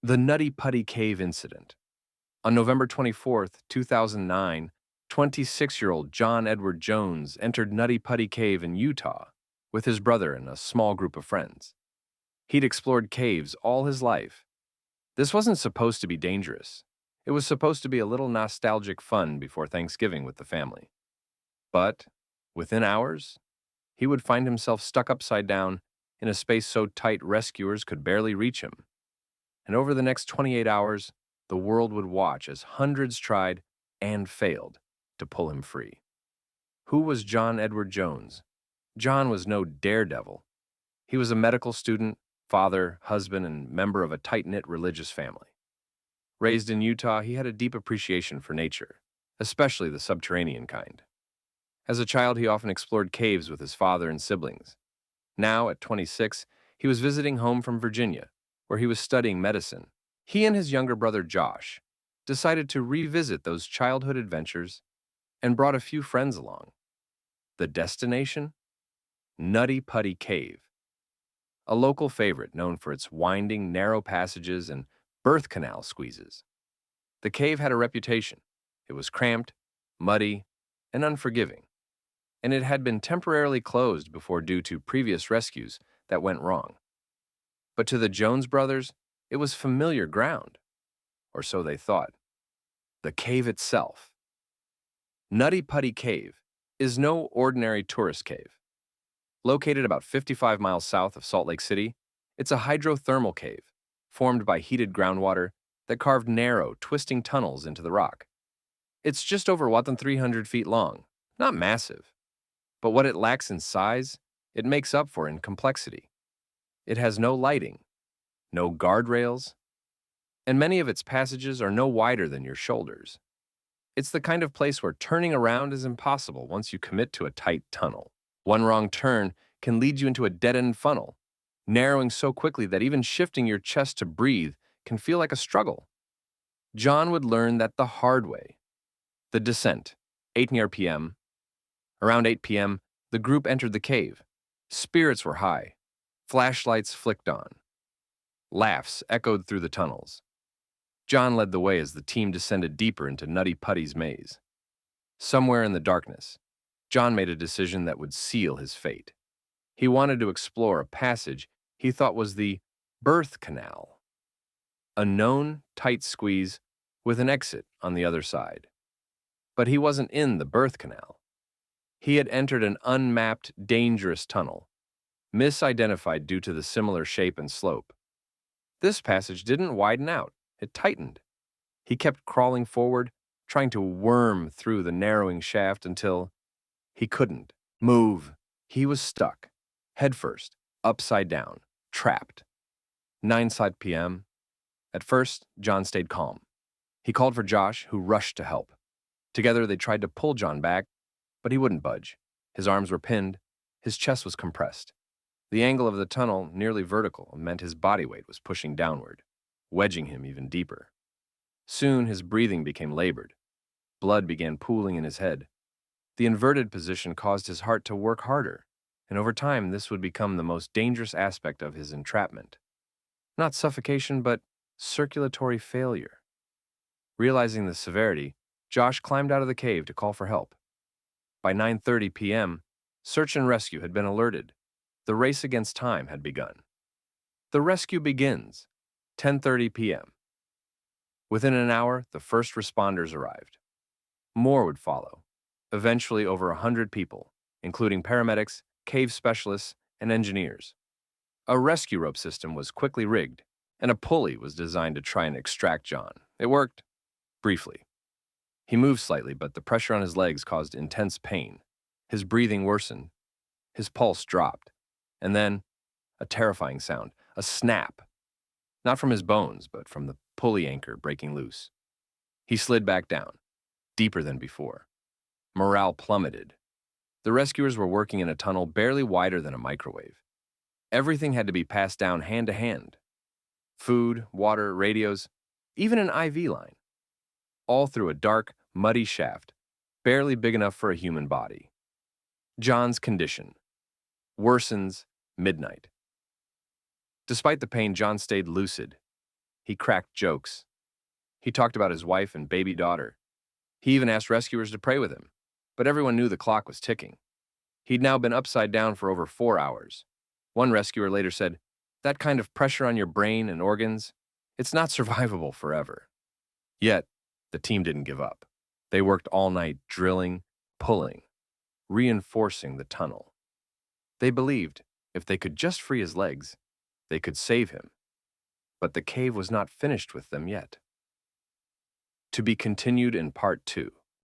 The Nutty Putty Cave incident. On November 24th, 2009, 26-year-old John Edward Jones entered Nutty Putty Cave in Utah with his brother and a small group of friends. He'd explored caves all his life. This wasn't supposed to be dangerous. It was supposed to be a little nostalgic fun before Thanksgiving with the family. But, within hours, he would find himself stuck upside down in a space so tight rescuers could barely reach him. And over the next 28 hours, the world would watch as hundreds tried and failed to pull him free. Who was John Edward Jones? John was no daredevil. He was a medical student, father, husband, and member of a tight-knit religious family. Raised in Utah, he had a deep appreciation for nature, especially the subterranean kind. As a child, he often explored caves with his father and siblings. Now, at 26, he was visiting home from Virginia, where he was studying medicine. He and his younger brother Josh decided to revisit those childhood adventures and brought a few friends along. The destination? Nutty Putty Cave, a local favorite known for its winding, narrow passages and birth canal squeezes. The cave had a reputation. It was cramped, muddy, and unforgiving, and it had been temporarily closed before due to previous rescues that went wrong. But to the Jones brothers, it was familiar ground, or so they thought. The cave itself. Nutty Putty Cave is no ordinary tourist cave. Located about 55 miles south of Salt Lake City, it's a hydrothermal cave formed by heated groundwater that carved narrow, twisting tunnels into the rock. It's just over 300 feet long, not massive, but what it lacks in size, it makes up for in complexity. It has no lighting, no guardrails, and many of its passages are no wider than your shoulders. It's the kind of place where turning around is impossible once you commit to a tight tunnel. One wrong turn can lead you into a dead-end funnel, narrowing so quickly that even shifting your chest to breathe can feel like a struggle. John would learn that the hard way. The descent, 8 p.m. Around 8 p.m., the group entered the cave. Spirits were high. Flashlights flicked on. Laughs echoed through the tunnels. John led the way as the team descended deeper into Nutty Putty's maze. Somewhere in the darkness, John made a decision that would seal his fate. He wanted to explore a passage he thought was the birth canal, a known tight squeeze with an exit on the other side. But he wasn't in the birth canal. He had entered an unmapped, dangerous tunnel, misidentified due to the similar shape and slope. This passage didn't widen out, it tightened. He kept crawling forward, trying to worm through the narrowing shaft until he couldn't move. He was stuck, headfirst, upside down, trapped. 9 p.m. At first, John stayed calm. He called for Josh, who rushed to help. Together, they tried to pull John back, but he wouldn't budge. His arms were pinned, his chest was compressed. The angle of the tunnel, nearly vertical, meant his body weight was pushing downward, wedging him even deeper. Soon, his breathing became labored. Blood began pooling in his head. The inverted position caused his heart to work harder, and over time, this would become the most dangerous aspect of his entrapment. Not suffocation, but circulatory failure. Realizing the severity, Josh climbed out of the cave to call for help. By 9:30 p.m., search and rescue had been alerted. The race against time had begun. The rescue begins, 10:30 p.m. Within an hour, the first responders arrived. More would follow, eventually over 100 people, including paramedics, cave specialists, and engineers. A rescue rope system was quickly rigged, and a pulley was designed to try and extract John. It worked, briefly. He moved slightly, but the pressure on his legs caused intense pain. His breathing worsened. His pulse dropped. And then, a terrifying sound, a snap. Not from his bones, but from the pulley anchor breaking loose. He slid back down, deeper than before. Morale plummeted. The rescuers were working in a tunnel barely wider than a microwave. Everything had to be passed down hand to hand. Food, water, radios, even an IV line. All through a dark, muddy shaft, barely big enough for a human body. John's condition worsens midnight. Despite the pain, John stayed lucid. He cracked jokes. He talked about his wife and baby daughter. He even asked rescuers to pray with him, but everyone knew the clock was ticking. He'd now been upside down for over 4 hours. One rescuer later said, "That kind of pressure on your brain and organs, it's not survivable forever." Yet, the team didn't give up. They worked all night drilling, pulling, reinforcing the tunnel. They believed if they could just free his legs, they could save him. But the cave was not finished with them yet. To be continued in Part 2.